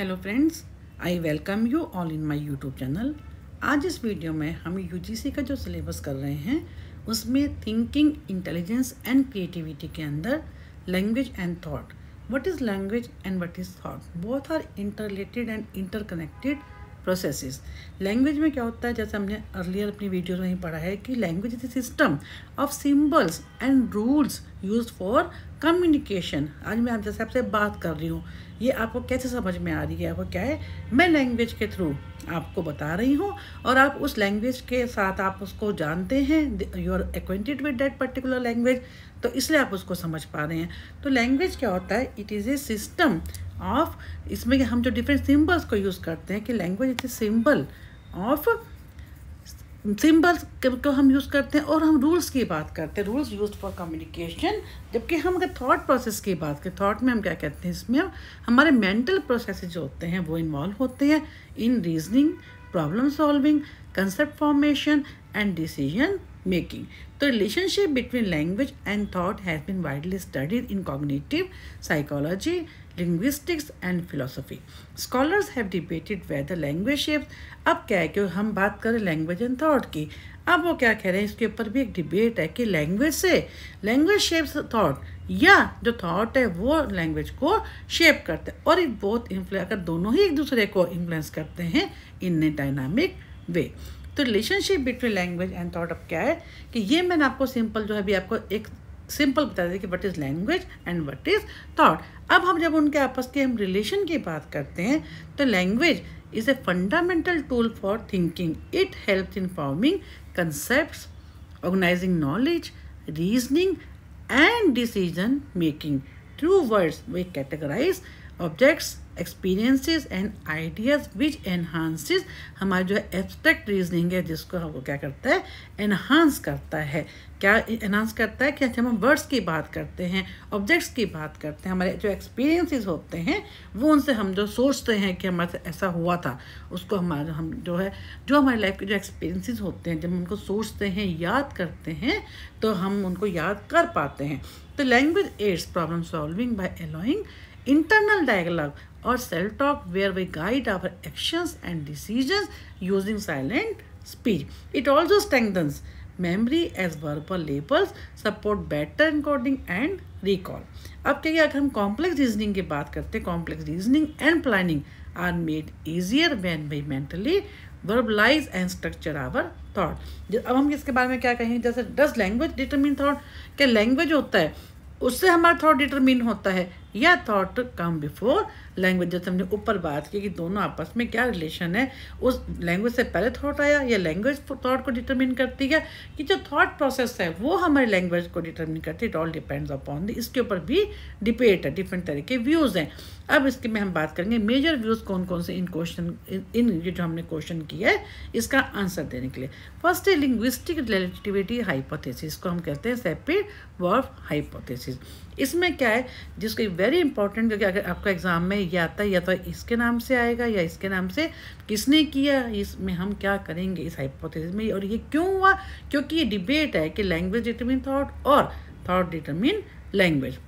Hello friends, I welcome you all in my YouTube channel. आज इस video में हम यूजीसी का जो सिलेबस कर रहे हैं उसमें थिंकिंग, इंटेलिजेंस एंड क्रिएटिविटी के अंदर language and thought, what is language and what is thought, both are interrelated and interconnected processes. Language में क्या होता है, जैसे हमने अर्लियर अपनी वीडियो में ही पढ़ा है कि language is a system of symbols and rules used for communication. आज मैं आप जैसे आपसे बात कर रही हूँ, ये आपको कैसे समझ में आ रही है? आपको क्या है, मैं लैंग्वेज के थ्रू आपको बता रही हूँ और आप उस लैंग्वेज के साथ आप उसको जानते हैं, you are acquainted with that particular language, तो इसलिए आप उसको समझ पा रहे हैं। तो लैंग्वेज क्या होता है? It is a system of, इसमें हम जो डिफरेंट सिम्बल्स को यूज़ करते हैं कि language is a symbol of, symbols को हम यूज़ करते हैं और हम रूल्स की बात करते हैं, रूल्स यूज्ड फॉर कम्युनिकेशन। जबकि हम अगर थॉट प्रोसेस की बात करें, थॉट में हम क्या कहते हैं, इसमें हमारे मेंटल प्रोसेस जो होते हैं वो इन्वॉल्व होते हैं इन reasoning, problem solving, concept formation and decision making. The relationship between language and thought has been widely studied in cognitive psychology, linguistics and philosophy. Scholars have debated whether language shapes, अब क्या है कि हम बात करें language and thought की, अब वो क्या कह रहे हैं, इसके ऊपर भी एक डिबेट है कि लैंग्वेज शेप्स थॉट या जो थॉट है वो लैंग्वेज को शेप करते हैं, और इट बोथ इन्फ्लुएंस, अगर दोनों ही एक दूसरे को इन्फ्लुएंस करते हैं इन ए डायनामिक वे। तो relationship between language and thought अब क्या है कि ये मैंने आपको सिंपल जो है अभी आपको एक सिंपल बता दें कि what is language and what is thought. अब हम जब उनके आपस के हम रिलेशन की बात करते हैं तो language is a fundamental tool for thinking. It helps in forming concepts, organising knowledge, reasoning and decision making. Through words we categorise objects, experiences and ideas which enhances हमारा जो है एब्स्ट्रैक्ट रीजनिंग है, जिसको हमको क्या करता है, एनहांस करता है। क्या एनहांस करता है कि जब हम वर्ड्स की बात करते हैं, ऑब्जेक्ट्स की बात करते हैं, हमारे जो एक्सपीरियंसेस होते हैं वो उनसे हम जो सोचते हैं कि हमारे साथ ऐसा हुआ था, उसको हमारा हम जो है जो हमारी लाइफ के जो एक्सपीरियंसेस होते हैं, जब हम उनको सोचते हैं, याद करते हैं, तो हम उनको याद कर पाते हैं। तो language aids problem solving by allowing internal dialogue or self-talk where we guide our actions and decisions using silent speech. It also strengthens memory as verbal labels support better encoding and recall. अब क्या, अगर हम complex reasoning की बात करते हैं, complex reasoning and planning are made easier when we mentally verbalise and structure our thought. अब हम इसके बारे में क्या कहेंगे, जैसे डज लैंग्वेज डिटरमिन थॉट, क्या लैंग्वेज होता है उससे हमारा थॉट डिटरमिन होता है या थॉट कम बिफोर लैंग्वेज? जैसे हमने ऊपर बात की कि दोनों आपस में क्या रिलेशन है, उस लैंग्वेज से पहले थॉट आया या लैंग्वेज थॉट को डिटरमिन करती है कि जो थॉट प्रोसेस है वो हमारी लैंग्वेज को डिटरमिन करती है। It all depends upon the, इसके ऊपर भी डिबेट है, डिफरेंट तरह के व्यूज़ हैं। अब इसके में हम बात करेंगे मेजर व्यूज़ कौन कौन से इन क्वेश्चन, इन ये जो हमने क्वेश्चन किया है इसका आंसर देने के लिए। फर्स्ट है लिंग्विस्टिक रिलेटिविटी हाइपोथेसिस, को हम कहते हैं सेपरेट-वर्ब हाइपोथेसिस। इसमें क्या है, जिसको वेरी इंपॉर्टेंट, क्योंकि अगर आपका एग्जाम में ये आता है या तो इसके नाम से आएगा या इसके नाम से, किसने किया, इसमें हम क्या करेंगे इस हाइपोथेसिस में, और ये क्यों हुआ, क्योंकि ये डिबेट है कि लैंग्वेज डिटरमिन थॉट और थॉट डिटरमिन लैंग्वेज।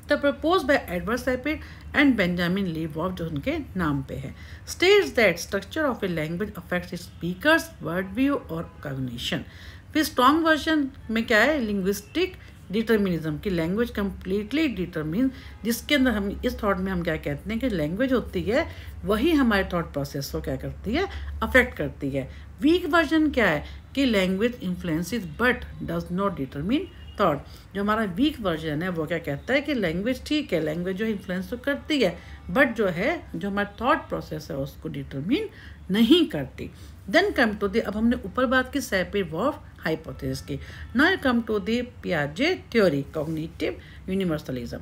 तो propose by Edward Sapir and Benjamin Lee Whorf, जो उनके नाम पे है, states that structure of a language affects its speakers word view और कॉग्निशन। फिर स्ट्रॉन्ग वर्जन में क्या है, लिंग्विस्टिक डिटर्मिनिज्म की लैंग्वेज कंप्लीटली डिटरमिन, जिसके अंदर हम इस थॉट में हम क्या कहते हैं कि लैंग्वेज होती है वही हमारे थॉट प्रोसेस को क्या करती है, अफेक्ट करती है। वीक वर्जन क्या है कि language influences but does not determine thought. जो हमारा वीक वर्जन है वो क्या कहता है कि लैंग्वेज ठीक है, लैंग्वेज जो इन्फ्लुएंस तो करती है बट जो है जो हमारा थॉट प्रोसेस है उसको डिटरमिन नहीं करती। देन कम टू द, अब हमने ऊपर बात की सेपरेट-वर्ब हाइपोथेसिस की, नाउ कम टू द पियाजे theory cognitive universalism.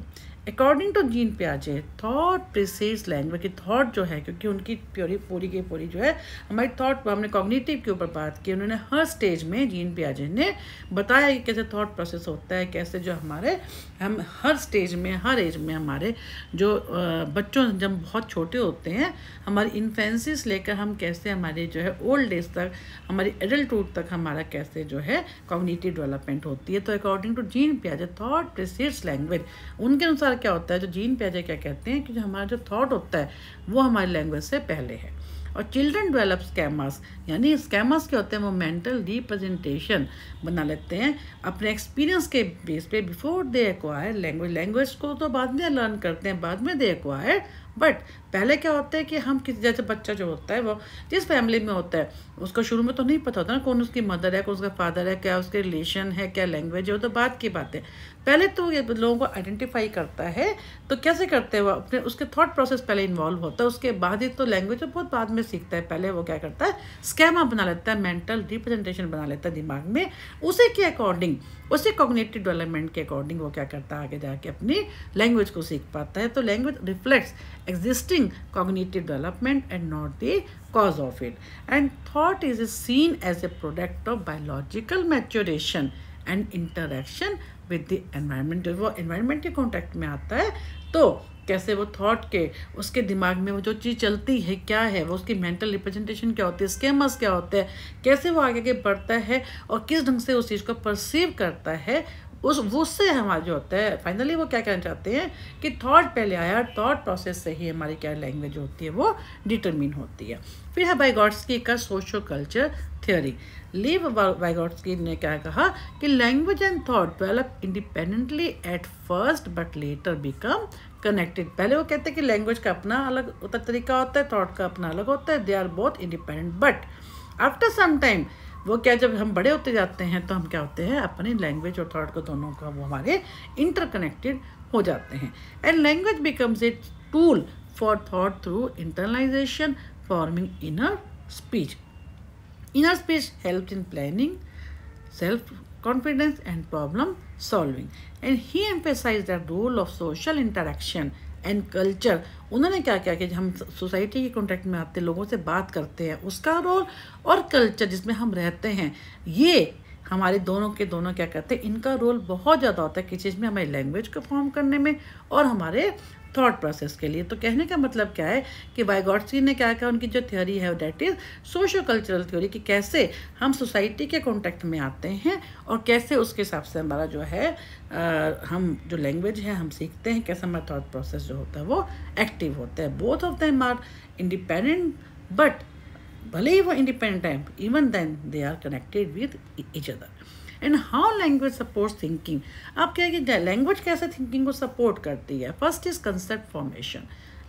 According to Jean पियाजे थॉट प्रीसीड्स लैंग्वेज, की थॉट जो है, क्योंकि उनकी थ्योरी पूरी की पूरी जो है हमारी थॉट, हमने कॉग्निटिव के ऊपर बात की, उन्होंने हर स्टेज में जीन पियाजे ने बताया कि कैसे थॉट प्रोसेस होता है, कैसे जो हम हर स्टेज में, हर एज में हमारे जो बच्चों जब बहुत छोटे होते हैं, हमारी इन्फेंसी से लेकर हम कैसे हमारे जो है ओल्ड एज तक, हमारी एडल्टहुड तक हमारा कैसे जो है कॉग्निटिव डेवलपमेंट होती है। तो अकॉर्डिंग टू जीन पियाजे थॉट प्रीसीड्स लैंग्वेज, उनके अनुसार क्या होता है, जो जीन पियाजे क्या कहते हैं कि जो हमारा जो थॉट होता है वो हमारी लैंग्वेज से पहले है। और चिल्ड्रन डेवलप स्कैमास, यानी स्कैमास क्या होते हैं, वो मेंटल रिप्रेजेंटेशन बना लेते हैं अपने एक्सपीरियंस के बेस पे before they acquire language. Language को तो बाद में लर्न करते हैं, बाद में दे एक्वायर, बट पहले क्या होता है कि हम किसी, जैसे बच्चा जो होता है वो जिस फैमिली में होता है उसको शुरू में तो नहीं पता होता ना कौन उसकी मदर है, कौन उसका फादर है, क्या उसके रिलेशन है, क्या लैंग्वेज है, वो तो बात की बात है। पहले तो ये लोगों को आइडेंटिफाई करता है, तो कैसे करते हैं वो अपने, उसके थॉट प्रोसेस पहले इन्वॉल्व होता है, उसके बाद ही तो लैंग्वेज तो बहुत बाद में सीखता है। पहले वो क्या करता है, स्केमा बना लेता है, मेंटल रिप्रेजेंटेशन बना लेता है दिमाग में, उसी के अकॉर्डिंग, उसी कॉग्निटिव डेवलपमेंट के अकॉर्डिंग वो क्या करता है, आगे जाके अपनी लैंग्वेज को सीख पाता है। तो language reflects existing cognitive development and not the cause of it. And thought is seen as a product of biological maturation and interaction with the environment. जब वो environment के contact में आता है तो कैसे वो थॉट के, उसके दिमाग में वो जो चीज़ चलती है क्या है, वो उसकी मेंटल रिप्रेजेंटेशन क्या होती है, स्केमस क्या होते हैं, कैसे वो आगे बढ़ता है और किस ढंग से उस चीज़ को परसीव करता है, उससे हमारा जो होता है फाइनली वो क्या कहना चाहते हैं कि थॉट पहले आया, थॉट प्रोसेस से ही हमारी क्या लैंग्वेज होती है वो डिटरमिन होती है। फिर है वाइगोट्स्की का सोशो कल्चर थ्योरी। लीव वाइगोट्स्की ने क्या कहा कि language and thought develop independently at first but later become connected. पहले वो कहते हैं कि लैंग्वेज का अपना अलग तरीका होता है, थॉट का अपना अलग होता है, they are both independent, but after some time वो क्या, जब हम बड़े होते जाते हैं तो हम क्या होते हैं, अपनी लैंग्वेज और थॉट को दोनों का वो हमारे इंटरकनेक्टेड हो जाते हैं। And language becomes a tool for thought through internalisation forming inner speech. Inner speech helps in planning, self-confidence and problem solving. And he emphasized the role of social interaction and culture. उन्होंने क्या किया कि हम society के contact में आते, लोगों से बात करते हैं, उसका रोल, और कल्चर जिसमें हम रहते हैं, ये हमारे दोनों के दोनों क्या करते हैं, इनका रोल बहुत ज़्यादा होता है किस चीज़ में, हमारी लैंग्वेज को फॉर्म करने में और हमारे थॉट प्रोसेस के लिए। तो कहने का मतलब क्या है कि वाइगोट्स्की ने क्या कहा, उनकी जो थ्योरी है that is socio cultural theory, कि कैसे हम सोसाइटी के कॉन्टेक्ट में आते हैं और कैसे उसके हिसाब से हमारा जो है हम जो लैंग्वेज है हम सीखते हैं, कैसे हमारा थॉट प्रोसेस जो होता है वो एक्टिव होता है। Both of them are independent, बट भले ही वो इंडिपेंडेंट है, even then they are connected with each other. And how language supports thinking. आप क्या है कि लैंग्वेज कैसे थिंकिंग को सपोर्ट करती है। First is concept formation.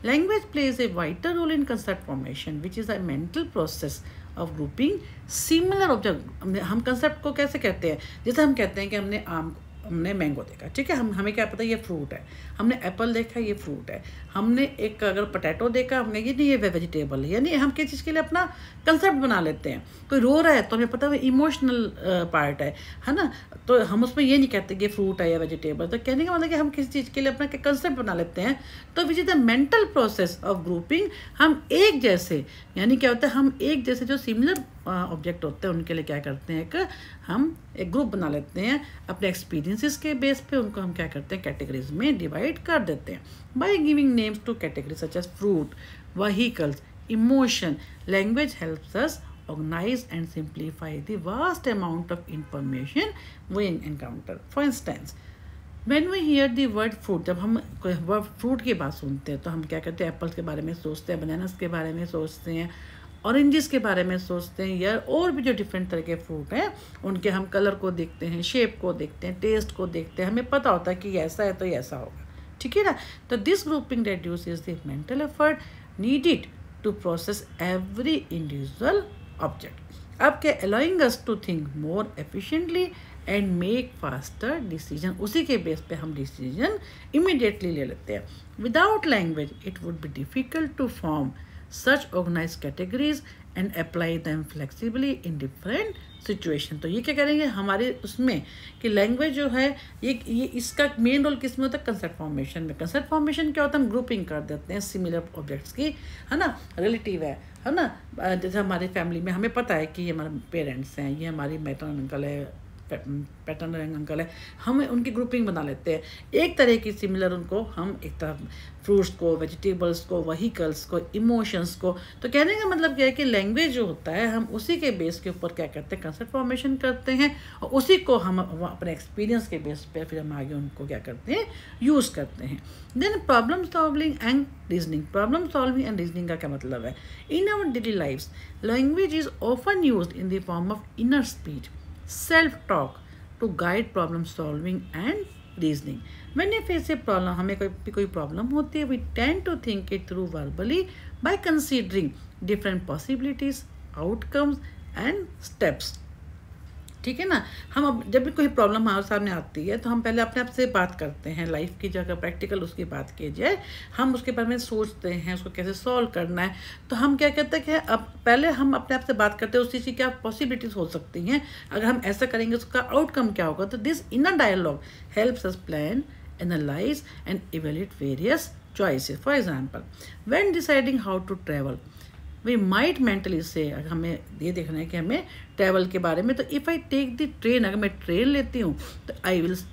Language plays a vital role in concept formation which is a mental process of grouping similar object. हम concept को कैसे कहते हैं, जैसे हम कहते हैं कि हमने मैंगो देखा, ठीक है, हमें क्या पता ये फ्रूट है, हमने एप्पल देखा ये फ्रूट है, हमने एक अगर पोटैटो देखा हमने ये नहीं ये वेजिटेबल है, यानी हम किस चीज़ के लिए अपना कंसेप्ट बना लेते हैं। कोई रो रहा है तो हमें पता है इमोशनल पार्ट है ना, तो हम उसमें ये नहीं कहते कि फ्रूट है या वेजिटेबल। तो कहने का मतलब कि हम किसी चीज़ के लिए अपना कंसेप्ट बना लेते हैं। तो which is the mental process of grouping. हम एक जैसे, यानी क्या होता है, हम एक जैसे जो सिमिलर ऑब्जेक्ट होते हैं उनके लिए क्या करते हैं कि हम एक ग्रुप बना लेते हैं अपने एक्सपीरियंसेस के बेस पे, उनको हम क्या करते हैं कैटेगरीज में डिवाइड कर देते हैं by giving names to categories such as fruit, vehicles, emotion. Language helps us organize and simplify the vast amount of information we encounter. For instance, when we hear the word fruit, जब हम word fruit की बात सुनते हैं तो हम क्या करते हैं, एप्पल्स के बारे में सोचते हैं, बनानास के बारे में सोचते हैं, ऑरेंजेस के बारे में सोचते हैं, या और भी जो डिफरेंट तरह के फ्रूट हैं उनके हम कलर को देखते हैं, शेप को देखते हैं, टेस्ट को देखते हैं, हमें पता होता है कि ऐसा है तो ऐसा होगा, ठीक है ना। तो this grouping reduces the mental effort needed to process every individual object, आपके allowing us to think more efficiently and make faster decision। उसी के बेस पे हम डिसीजन immediately ले लेते हैं। Without language it would be difficult to form such organized categories and apply them flexibly in different situation। तो ये क्या करेंगे हमारे उसमें कि लैंग्वेज जो है ये इसका मेन रोल किस में होता है, कंसेप्ट फॉर्मेशन में। कंसेप्ट फॉर्मेशन क्या होता है, हम ग्रुपिंग कर देते हैं सिमिलर ऑब्जेक्ट्स की, है ना, रिलेटिव है ना। जैसे हमारी फैमिली में हमें पता है कि ये हमारे पेरेंट्स हैं, ये हमारी मैटरनल अंकल है, पैटर्न अंकल है, हम उनकी ग्रुपिंग बना लेते हैं एक तरह की सिमिलर, उनको हम एक तरह फ्रूट्स को, वेजिटेबल्स को, व्हीकल्स को, इमोशंस को। तो कहने का मतलब क्या है कि लैंग्वेज जो होता है हम उसी के बेस के ऊपर क्या करते हैं, कंसेप्ट फॉर्मेशन करते हैं, और उसी को हम अपने एक्सपीरियंस के बेस पे फिर हम आगे उनको क्या करते हैं, यूज़ करते हैं। Then problem solving and reasoning. Problem solving and reasoning का क्या मतलब है? In our daily lifes language is often used in the form of inner speech, self talk to guide problem solving and reasoning. When we face a problem, हमें कोई problem होती है, we tend to think it through verbally by considering different possibilities, outcomes and steps. ठीक है ना। हम अब जब भी कोई प्रॉब्लम हमारे सामने आती है तो हम पहले अपने आप से बात करते हैं, लाइफ की जगह प्रैक्टिकल उसकी बात की जाए, हम उसके बारे में सोचते हैं उसको कैसे सॉल्व करना है। तो हम क्या कहते हैं कि अब पहले हम अपने आप से बात करते हैं उस चीज़ की क्या पॉसिबिलिटीज़ हो सकती हैं, अगर हम ऐसा करेंगे उसका आउटकम क्या होगा। तो this inner dialogue helps us plan, analyze and evaluate various choices. For example, when deciding how to travel, we might mentally say, अगर हमें ये देखना है कि हमें ट्रैवल के बारे में, तो if I take the train, अगर मैं ट्रेन लेती हूँ तो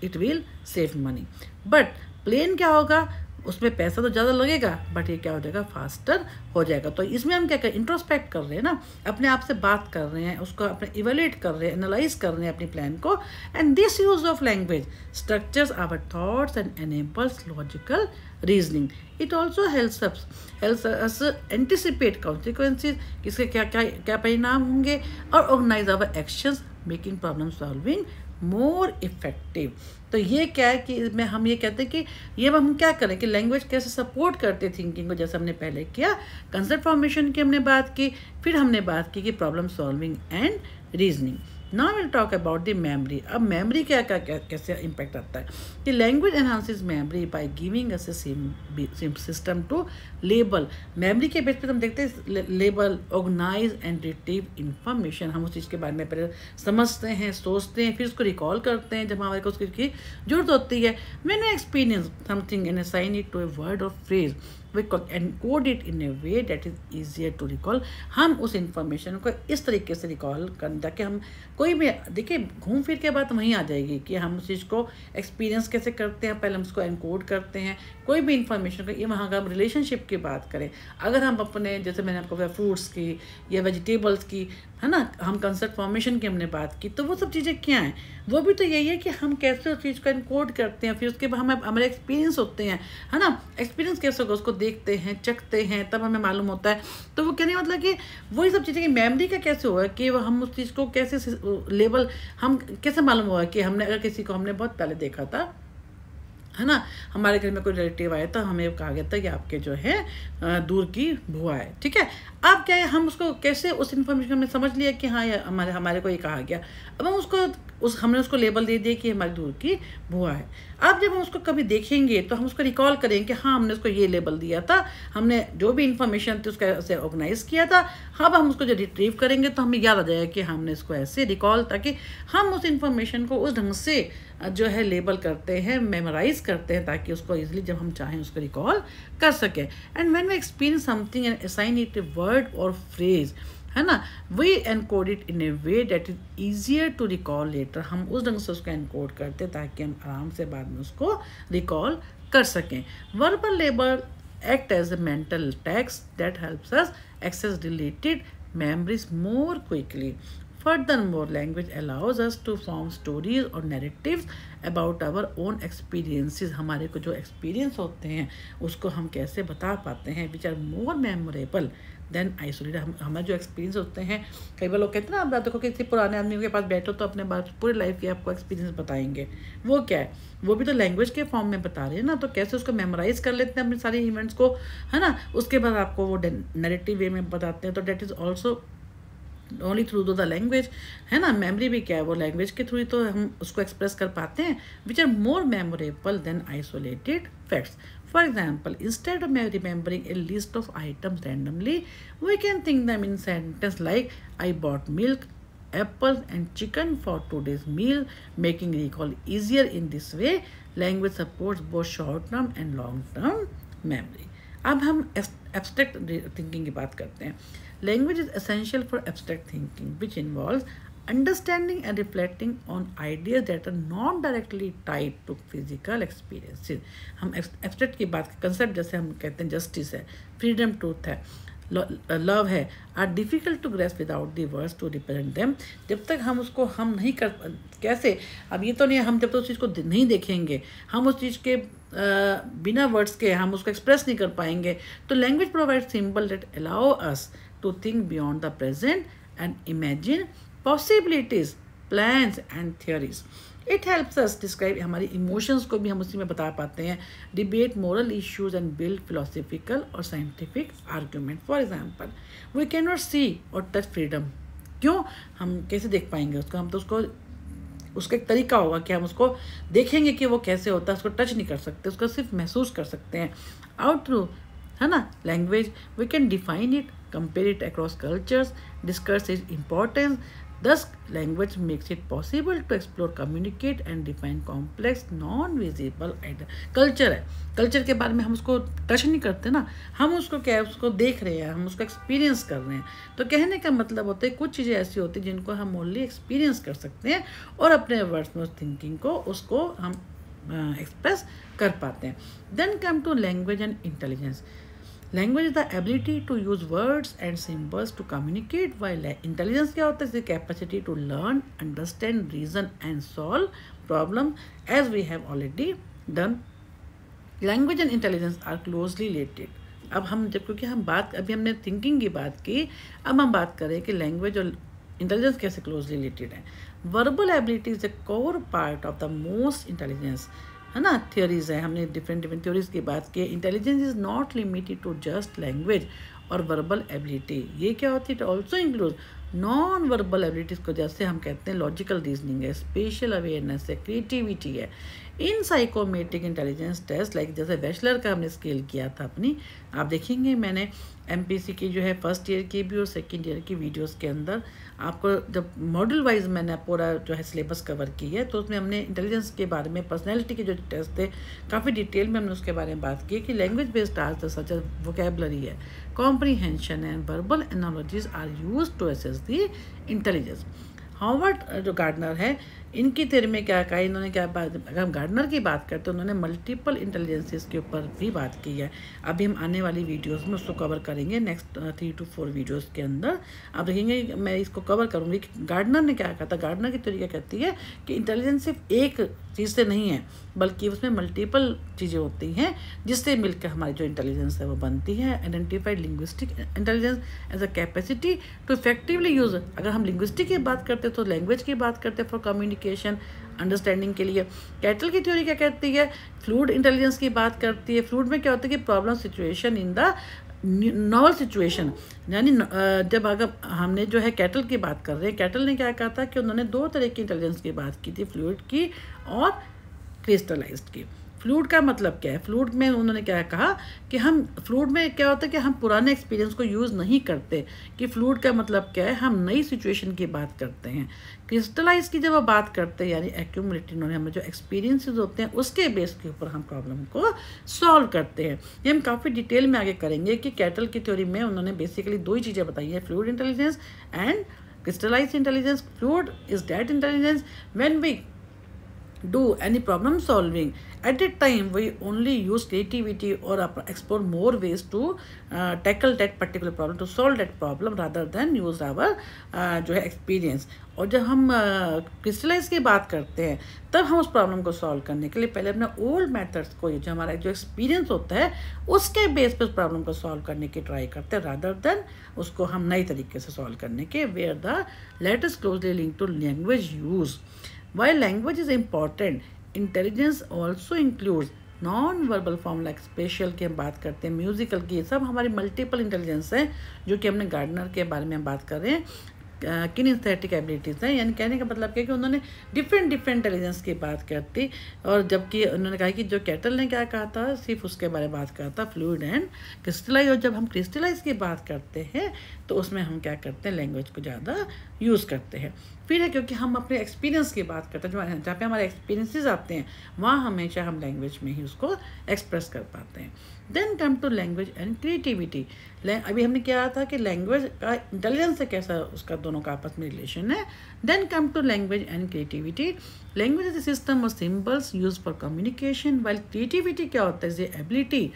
it will save money. But plane क्या होगा, उसमें पैसा तो ज़्यादा लगेगा बट ये क्या हो जाएगा, फास्टर हो जाएगा। तो इसमें हम क्या करें, इंट्रोस्पेक्ट कर रहे हैं ना, अपने आप से बात कर रहे हैं, उसको अपने इवेल्युएट कर रहे हैं, एनालाइज कर रहे हैं अपनी प्लान को। And this use of language structures our thoughts and enables logical reasoning. It also helps us anticipate consequences, किसके क्या क्या क्या परिणाम होंगे, और organise our actions, making problem solving more effective. तो ये क्या है कि इसमें हम ये कहते हैं कि ये हम क्या करें कि लैंग्वेज कैसे सपोर्ट करते थिंकिंग को, जैसे हमने पहले किया कंसेप्ट फॉर्मेशन की हमने बात की, फिर हमने बात की कि problem solving and reasoning. Now will talk about the memory. अब मेमोरी क्या कैसे इम्पैक्ट आता है कि language enhances memory by giving us a system to label. Memory के बेस पे हम देखते हैं label, organise and retrieve information. हम उस चीज़ के बारे में पहले समझते हैं, सोचते हैं, फिर उसको रिकॉल करते हैं जब हमारे को उसकी जरूरत होती है। When we experience something and assign it to a word और phrase, we encode it in a way that is easier to recall. हम उस इंफॉर्मेशन को इस तरीके से रिकॉल कर, ताकि हम कोई भी, देखिए घूम फिर के बात वहीं आ जाएगी कि हम उस चीज़ को एक्सपीरियंस कैसे करते हैं, पहले हम उसको एनकोड करते हैं कोई भी इंफॉर्मेशन को। ये वहाँ का हम रिलेशनशिप की बात करें, अगर हम अपने, जैसे मैंने आपको बताया फ्रूट्स की या वेजिटेबल्स की, है ना, हम कंसेप्ट फॉर्मेशन की हमने बात की, तो वो सब चीज़ें क्या हैं, वो भी तो यही है कि हम कैसे उस चीज़ को एनकोड करते हैं, फिर उसके बाद हमें हमारे एक्सपीरियंस होते हैं, है ना। एक्सपीरियंस कैसे होगा, उसको देखते हैं, चखते हैं, तब हमें मालूम होता है। तो वो कहने मतलब कि वही सब चीज़ें कि मेमोरी का कैसे होगा कि हम उस चीज़ को कैसे लेवल, हम कैसे मालूम होगा कि हमने अगर किसी को हमने बहुत पहले देखा था, है ना, हमारे घर में कोई रिलेटिव आया था, हमें कहा गया था कि आपके जो है दूर की बुआ है, ठीक है। अब क्या है, हम उसको कैसे उस इन्फॉर्मेशन हमने समझ लिया कि हाँ ये हमारे को ये कहा गया, अब हम उसको हमने उसको लेबल दे दिया कि हमारी दूर की बुआ है। अब जब हम उसको कभी देखेंगे तो हम उसको रिकॉल करेंगे कि हाँ हमने उसको ये लेबल दिया था, हमने जो भी इन्फॉर्मेशन थी उसका ऐसे ऑर्गेनाइज किया था। अब हम उसको जब रिट्रीव करेंगे तो हमें याद आ जाएगा कि हमने इसको ऐसे रिकॉल, ताकि हम उस इन्फॉर्मेशन को उस ढंग से जो है लेबल करते हैं, मेमोराइज करते हैं, ताकि उसको ईजिली जब हम चाहें उसको रिकॉल कर सकें। And when we experience something and assign it a word और फ्रेज, है ना, we encode it in a way that is easier to recall later. हम उस ढंग से उसको एनकोड करते हैं ताकि हम आराम से बाद में उसको रिकॉल कर सकें। Verbal label act as a mental tags that helps us access deleted memories more quickly. Furthermore, language allows us to form stories or narratives about our own experiences. हमारे को जो experience होते हैं उसको हम कैसे बता पाते हैं, which are more memorable than isolated. हमारे जो एक्सपीरियंस होते हैं, कई बार लोग कहते हैं ना, आप देखो किसी पुराने आदमी के पास बैठो तो अपने बात पूरी लाइफ की आपको एक्सपीरियंस बताएंगे, वो क्या है, वो भी तो लैंग्वेज के फॉर्म में बता रहे हैं ना। तो कैसे उसको मेमोराइज कर लेते हैं अपने सारे इवेंट्स को, है ना, उसके बाद आपको वो नैरेटिव वे में बताते हैं। तो that is also only through the language, है ना। मेमोरी भी क्या है, वो लैंग्वेज के थ्रू तो हम उसको एक्सप्रेस कर पाते हैं, which are more memorable than isolated facts. For example, instead of remembering a list of items randomly, we can think them in sentence like, I bought milk, apples and chicken for today's meal, making recall easier in this way. Language supports both short-term and long-term memory. अब हम abstract thinking की बात करते हैं। Language is essential for abstract thinking, which involves understanding and reflecting on ideas that are not directly tied to physical experiences. हम abstract की बात, concept जैसे हम कहते हैं जस्टिस है, फ्रीडम, ट्रूथ है, लव है, are difficult to grasp without the words to represent them. जब तक हम उसको हम नहीं कर, कैसे, अब ये तो नहीं, हम जब तक उस चीज़ को नहीं देखेंगे, हम उस चीज़ के बिना वर्ड्स के हम उसको एक्सप्रेस नहीं कर पाएंगे। तो language provide symbol that allow us to think beyond the present and imagine possibilities, plans and theories. It helps us describe, हमारी इमोशंस को भी हम उसी में बता पाते हैं, debate moral issues and build philosophical और scientific argument. For example, we can not see और टच फ्रीडम। क्यों? हम कैसे देख पाएंगे उसको? हम तो उसका एक तरीका होगा कि हम उसको देखेंगे कि वो कैसे होता है, उसको टच नहीं कर सकते, उसको सिर्फ महसूस कर सकते हैं आउट थ्रू, है ना, language. We can define it, compare it across cultures, discuss its importance. Thus, language makes it possible to explore, communicate and define complex, non-visible ideas. Culture है, कल्चर के बारे में हम उसको टच नहीं करते ना, हम उसको क्या है, उसको देख रहे हैं, हम उसको एक्सपीरियंस कर रहे हैं। तो कहने का मतलब होता है कुछ चीज़ें ऐसी होती हैं जिनको हम ओनली एक्सपीरियंस कर सकते हैं और अपने वर्ड्स में उस थिंकिंग को, उसको हम एक्सप्रेस कर पाते हैं। Then come to language and intelligence. Language is the ability to use words and symbols to communicate, while intelligence क्या होता है? Is the capacity to learn, understand, reason and solve problem as we have already done. Language and intelligence are closely related. अब हम जब, क्योंकि हम बात, अभी हमने थिंकिंग की बात की, अब हम बात करें कि लैंग्वेज और इंटेलिजेंस कैसे क्लोजली रिलेटेड है। Verbal ability is the core part of the most intelligence, है ना, थियोरीज है, हमने डिफरेंट थियोरीज की बात की। Intelligence is not limited to just language और वर्बल एबिलिटी। ये क्या होती है? It also include non verbal abilities को, जैसे हम कहते हैं लॉजिकल रीजनिंग है, स्पेशल अवेयरनेस है, क्रिएटिविटी है। In psychometric intelligence test, like जैसे बैचलर का हमने स्केल किया था अपनी, आप देखेंगे मैंने एमपीसी की जो है फर्स्ट ईयर की भी और सेकंड ईयर की वीडियोस के अंदर आपको जब मॉडल वाइज मैंने पूरा जो है सिलेबस कवर की है, तो उसमें हमने इंटेलिजेंस के बारे में, पर्सनैलिटी के जो टेस्ट थे, काफ़ी डिटेल में हमने उसके बारे में बात की कि language based task such as vocabulary है, comprehension and verbal analogies are use to assess the intelligence. Howard जो गार्डनर है, इनकी थ्योरी में क्या कहा, इन्होंने क्या बात, अगर हम गार्डनर की बात करते हैं, उन्होंने मल्टीपल इंटेलिजेंसेस के ऊपर भी बात की है। अभी हम आने वाली वीडियोस में उसको कवर करेंगे, नेक्स्ट 3 to 4 वीडियोस के अंदर आप देखेंगे, मैं इसको कवर करूँगी कि गार्डनर ने क्या कहा था। गार्डनर की थ्योरी क्या कहती है कि इंटेलिजेंस सिर्फ एक चीज़ से नहीं है, बल्कि उसमें मल्टीपल चीज़ें होती हैं जिससे मिलकर हमारी जो इंटेलिजेंस है वो बनती है। Identified linguistic intelligence as a capacity to effectively use, अगर हम लिंग्विस्टिक की बात करते हैं तो लैंग्वेज की बात करते हैं फॉर कम्युनिकेशन, अंडरस्टैंडिंग के लिए। कैटल की थ्योरी क्या कहती है? फ्लूइड इंटेलिजेंस की बात करती है। फ्लूइड में क्या होता है कि problem situation in the novel situation, यानी जब अगर हमने जो है कैटल की बात कर रहे हैं, कैटल ने क्या कहा था कि उन्होंने 2 तरह की इंटेलिजेंस की बात की थी, फ्लूइड की और क्रिस्टलाइज्ड की। फ्लूइड का मतलब क्या है? फ्लूइड में उन्होंने क्या कहा कि हम, फ्लूइड में क्या होता है कि हम पुराने एक्सपीरियंस को यूज़ नहीं करते, कि फ्लूइड का मतलब क्या है, हम नई सिचुएशन की बात करते हैं। क्रिस्टलाइज की जब हम बात करते हैं, यानी एक्यूमुलेटिव, उन्होंने हमें जो एक्सपीरियंसेस होते हैं उसके बेस के ऊपर हम प्रॉब्लम को सॉल्व करते हैं। ये हम काफ़ी डिटेल में आगे करेंगे कि कैटल की थ्योरी में उन्होंने बेसिकली 2 ही चीज़ें बताई है, fluid intelligence and crystallised intelligence. Fluid is that intelligence when we do any problem solving. At that time we only use creativity or explore more ways to tackle that particular problem, to solve that problem, rather than use our जो है experience. और जब हम crystallise की बात करते हैं, तब हम उस प्रॉब्लम को सॉल्व करने के लिए पहले अपने ओल्ड मेथड्स को, जो हमारा जो एक्सपीरियंस होता है उसके बेस पे उस प्रॉब्लम को सॉल्व करने की ट्राई करते हैं, रादर देन उसको हम नई तरीके से सॉल्व करने के। Where the latest closely link to language use. While language is important, intelligence also includes non verbal form, like spatial की हम बात करते हैं, म्यूजिकल की, सब हमारी मल्टीपल इंटेलिजेंस है, जो कि हमने गार्डनर के बारे में हम बात कर रहे हैं। किनेस्थेटिक एबिलिटीज़ हैं, यानी कहने का मतलब क्या है कि उन्होंने डिफरेंट इंटेलिजेंस की बात करती, और जबकि उन्होंने कहा कि जो कैटल ने क्या कहा था, सिर्फ उसके बारे में बात कहा था, फ्लूइड एंड क्रिस्टलाइज। और जब हम क्रिस्टलाइज की बात करते हैं तो उसमें हम क्या करते हैं, लैंग्वेज को ज़्यादा यूज़ करते हैं। फिर है क्योंकि हम अपने एक्सपीरियंस की बात करते हैं, जहाँ पे हमारे एक्सपीरियंसेस आते हैं, वहाँ हमेशा हम लैंग्वेज में ही उसको एक्सप्रेस कर पाते हैं। Then come to language and creativity. अभी हमने क्या था कि लैंग्वेज का इंटेलिजेंस से कैसा उसका दोनों का आपस में रिलेशन है। Then come to language and creativity. Language is a system of symbols use for communication, while creativity क्या होता है, ability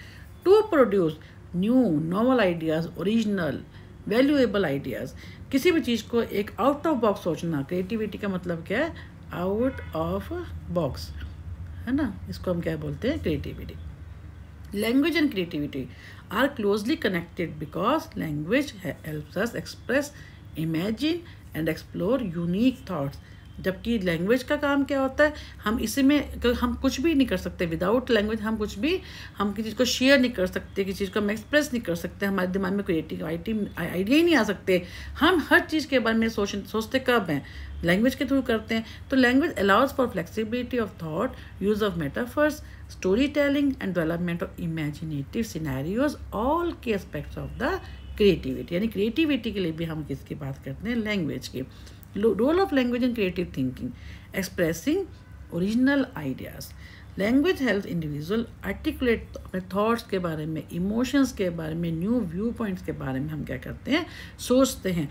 to produce new novel ideas, original valuable ideas. किसी भी चीज़ को एक आउट ऑफ बॉक्स सोचना, क्रिएटिविटी का मतलब क्या है, आउट ऑफ बॉक्स, है ना, इसको हम क्या बोलते हैं, creativity. Language and creativity are closely connected because language helps us express, imagine and explore unique thoughts. जबकि लैंग्वेज का काम क्या होता है, हम इसी में हम कुछ भी नहीं कर सकते विदाउट लैंग्वेज। हम कुछ भी, हम किसी चीज़ को शेयर नहीं कर सकते, किसी चीज़ को हम एक्सप्रेस नहीं कर सकते, हमारे दिमाग में क्रिएटिव आइडिया ही नहीं आ सकते। हम हर चीज़ के बारे में सोचते कब हैं, लैंग्वेज के थ्रू करते हैं। तो language allows for flexibility of thought, use of metaphors, story telling and development of imaginative scenarios, all के एस्पेक्ट्स ऑफ द क्रिएटिविटी। यानी क्रिएटिविटी के लिए भी हम किसकी बात करते हैं, लैंग्वेज की। Role of language in creative thinking, expressing original ideas. Language help individual articulate अपने थॉट्स के बारे में, इमोशंस के बारे में, न्यू व्यू पॉइंट्स के बारे में हम क्या करते हैं, सोचते हैं।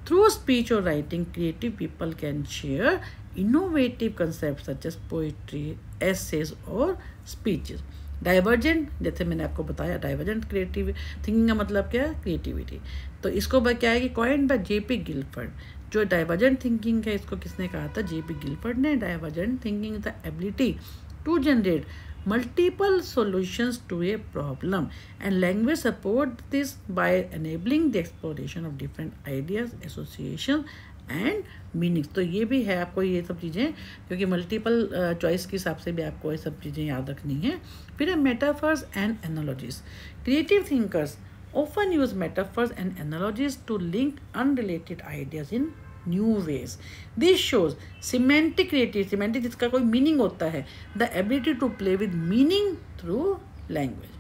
थ्रू स्पीच और writing creative people can share innovative concept such as poetry, essays और स्पीचेस। डाइवर्जेंट, जैसे मैंने आपको बताया, डाइवर्जेंट क्रिएटिव थिंकिंग का मतलब क्या है, क्रिएटिविटी। तो इसको क्या है कि कॉइन्ड बाय जेपी गिलफर्ड। जो डाइवर्जेंट थिंकिंग है, इसको किसने कहा था, जेपी गिलफर्ड ने। Divergent thinking is the ability to generate multiple solutions to a problem, and language support this by enabling the exploration of different ideas, associations and meanings। तो ये भी है, आपको ये सब चीज़ें, क्योंकि मल्टीपल चॉइस के हिसाब से भी आपको ये सब चीज़ें याद रखनी है। फिर है metaphors and analogies. Creative thinkers often use metaphors and analogies to link unrelated ideas in new ways. This shows semantic creativity, semantic जिसका कोई meaning होता है, the ability to play with meaning through language.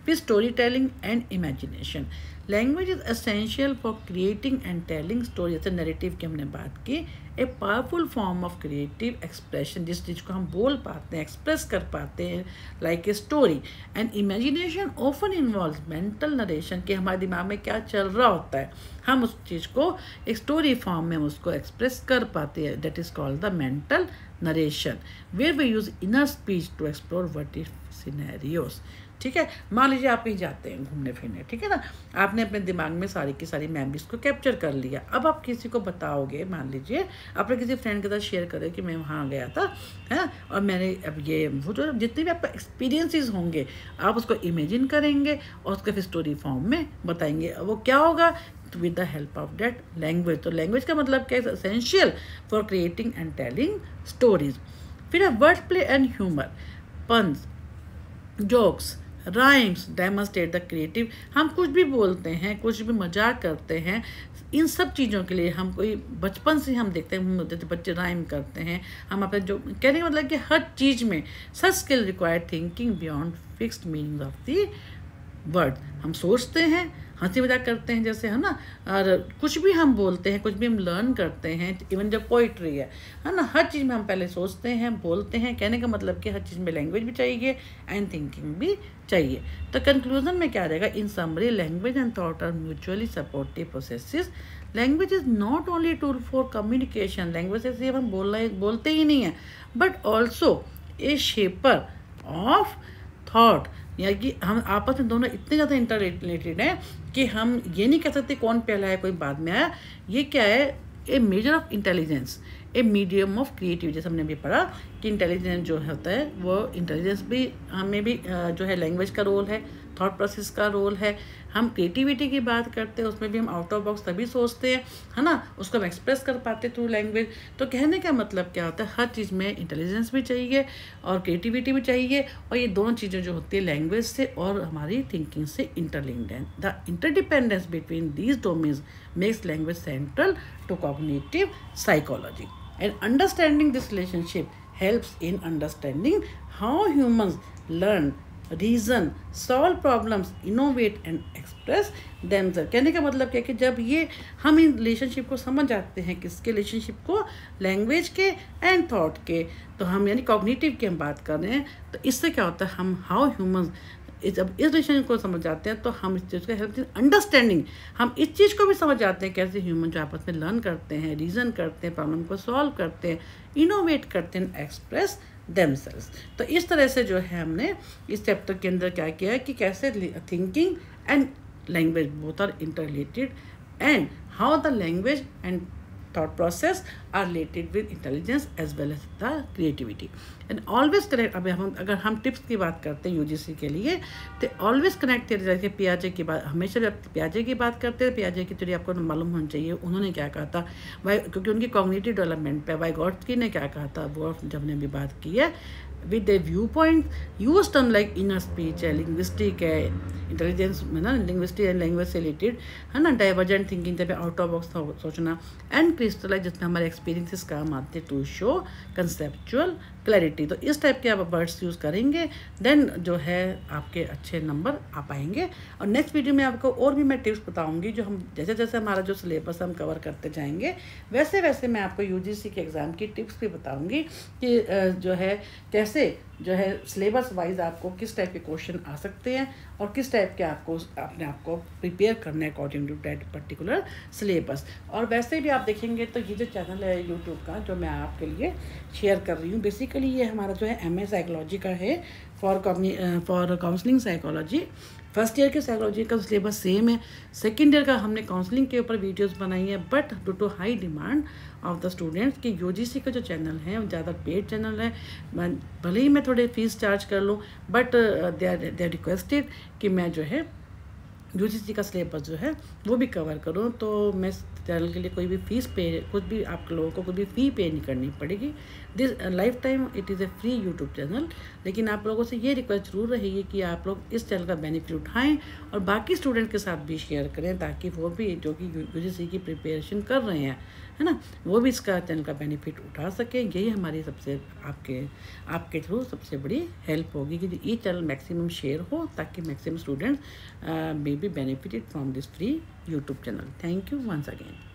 फिर story telling and imagination. Language is essential for creating and telling story. जैसे narrative की हमने बात की, a powerful form of creative expression, जिस चीज़ को हम बोल पाते हैं, एक्सप्रेस कर पाते हैं, like a story. And imagination often involve mental narration, कि हमारे दिमाग में क्या चल रहा होता है, हम उस चीज़ को एक स्टोरी फॉर्म में उसको एक्सप्रेस कर पाते हैं। That is called the mental narration, where we use inner speech to explore what if scenarios. ठीक है, मान लीजिए आप कहीं जाते हैं घूमने फिरने, ठीक है ना, आपने अपने दिमाग में सारी की सारी मेमोरीज को कैप्चर कर लिया। अब आप किसी को बताओगे, मान लीजिए आपने किसी फ्रेंड के साथ शेयर करें कि मैं वहाँ गया था, है, और मैंने अब ये वो जो जितने भी आपका एक्सपीरियंसेस होंगे, आप उसको इमेजिन करेंगे और उसको फिर स्टोरी फॉर्म में बताएंगे। वो क्या होगा, with the help of that language. तो लैंग्वेज का मतलब क्या है, essential for creating and telling stories. फिर है word play and humour, puns, jokes, rhymes demonstrate the creative. हम कुछ भी बोलते हैं, कुछ भी मजाक करते हैं, इन सब चीज़ों के लिए हम कोई बचपन से हम देखते हैं, जैसे बच्चे राइम करते हैं, हम अपने जो कहने का मतलब कि हर चीज़ में such skill required thinking beyond fixed meaning of the word. हम सोचते हैं, हंसी मजाक करते हैं, जैसे, है ना, और कुछ भी हम बोलते हैं, कुछ भी हम लर्न करते हैं, इवन जब पोइट्री है ना, हर चीज़ में हम पहले सोचते हैं, बोलते हैं। कहने का मतलब कि हर चीज़ में लैंग्वेज भी चाहिए एंड थिंकिंग भी चाहिए। तो कंक्लूजन में क्या रहेगा, in summary language and thought are mutually supportive processes. Language is not only tool for communication, language से सिर्फ हम बोलते ही नहीं हैं, but also a shaper of thought. यानी कि हम आपस में दोनों इतने ज़्यादा इंटर रिलेटेड हैं कि हम ये नहीं कह सकते कौन पहला है कोई बाद में आया। ये क्या है, a measure of intelligence, a medium of creative. जैसे हमने भी पढ़ा कि इंटेलिजेंस जो होता है, वो इंटेलिजेंस भी हमें भी जो है लैंग्वेज का रोल है, थॉट प्रोसेस का रोल है। हम क्रिएटिविटी की बात करते हैं, उसमें भी हम आउट ऑफ बॉक्स तभी सोचते हैं, है ना, उसको हम एक्सप्रेस कर पाते थ्रू लैंग्वेज। तो कहने का मतलब क्या होता है, हर चीज़ में इंटेलिजेंस भी चाहिए और क्रिएटिविटी भी चाहिए, और ये दोनों चीज़ें जो होती है लैंग्वेज से और हमारी थिंकिंग से इंटरलिंक्ड हैं। The interdependence between these domains makes language central to cognitive psychology, and understanding this relationship helps in understanding how humans learn, reason, solve problems, innovate and express themselves। कहने का मतलब क्या है कि जब ये हम इन रिलेशनशिप को समझ जाते हैं, किसके रिलेशनशिप को, लैंग्वेज के एंड थॉट के, तो हम यानी कॉग्निटिव की हम बात कर रहे हैं, तो इससे क्या होता है, हम हाउ ह्यूमंस जब इस डिसीजन को समझ जाते हैं तो हम इस चीज़ का हेल्प अंडरस्टैंडिंग, हम इस चीज़ को भी समझ जाते हैं कैसे ह्यूमन जो आपस में लर्न करते हैं, रीज़न करते हैं, प्रॉब्लम को सॉल्व करते हैं, इनोवेट करते हैं, एक्सप्रेस देमसेल्व्स। तो इस तरह से जो है हमने इस चैप्टर के अंदर क्या किया है कि कैसे thinking and language both are interrelated and how the language and thought process are related with intelligence as well as the creativity and always connect। अब हम अगर हम टिप्स की बात करते हैं यूजीसी के लिए तो ऑलवेज कनेक्ट करिए। जैसे पियाजे की बात, हमेशा जब पियाजे की बात करते हैं, पियाजे की थोड़ी आपको मालूम होना चाहिए उन्होंने क्या कहा था, क्योंकि उनकी कॉग्निटिव डेवलपमेंट पे वाइगॉट्स्की ने क्या कहा था वो जब ने भी बात की है। With A view point use term like inner speech है, लिंग्विस्टिक है, इंटेलिजेंस में ना लिंग्विस्टिक एंड लैंग्वेज से रिलेटेड है ना, डाइवर्जेंट थिंकिंग जब आउट ऑफ बॉक्स सोचना, एंड क्रिस्टलाइज जिसमें हमारे एक्सपीरियंसेस काम आते हैं टू शो कंसेप्चुअल क्लैरिटी। तो इस टाइप के आप वर्ड्स यूज़ करेंगे देन जो है आपके अच्छे नंबर आ पाएंगे। और नेक्स्ट वीडियो में आपको और भी मैं टिप्स बताऊंगी जो हम जैसे जैसे हमारा जो सिलेबस हम कवर करते जाएंगे वैसे वैसे मैं आपको यूजीसी के एग्ज़ाम की टिप्स भी बताऊंगी कि जो है कैसे जो है सिलेबस वाइज आपको किस टाइप के क्वेश्चन आ सकते हैं और किस टाइप के आपको अपने आप को प्रिपेयर करना है according to that particular syllabus. और वैसे भी आप देखेंगे तो ये जो चैनल है यूट्यूब का जो मैं आपके लिए शेयर कर रही हूँ, बेसिकली ये हमारा जो है MA साइकोलॉजी का है for counselling psychology. First year के साइकोलॉजी का सिलेबस सेम है, सेकेंड ईयर का हमने काउंसलिंग के ऊपर वीडियोस बनाई है, but due to high demand of the students कि यूजीसी का जो चैनल है वो ज़्यादा पेड चैनल है, भले ही मैं थोड़े फीस चार्ज कर लूँ बट दे आर रिक्वेस्टेड कि मैं जो है यूजीसी का सिलेबस जो है वो भी कवर करूँ। तो मैं चैनल के लिए कोई भी फीस पे, कुछ भी आप लोगों को कोई भी फ़ी पे नहीं करनी पड़ेगी। This life time it is a free YouTube channel. लेकिन आप लोगों से ये रिक्वेस्ट जरूर रहेगी कि आप लोग इस चैनल का बेनिफिट उठाएं और बाकी स्टूडेंट के साथ भी शेयर करें ताकि वो भी जो कि यूजीसी की प्रिपरेशन कर रहे हैं है ना, वो भी इसका चैनल का बेनिफिट उठा सकें। यही हमारी सबसे आपके थ्रू सबसे बड़ी हेल्प होगी कि ये चैनल मैक्सिमम शेयर हो ताकि maximum students may be benefited from this free YouTube channel. Thank you once again.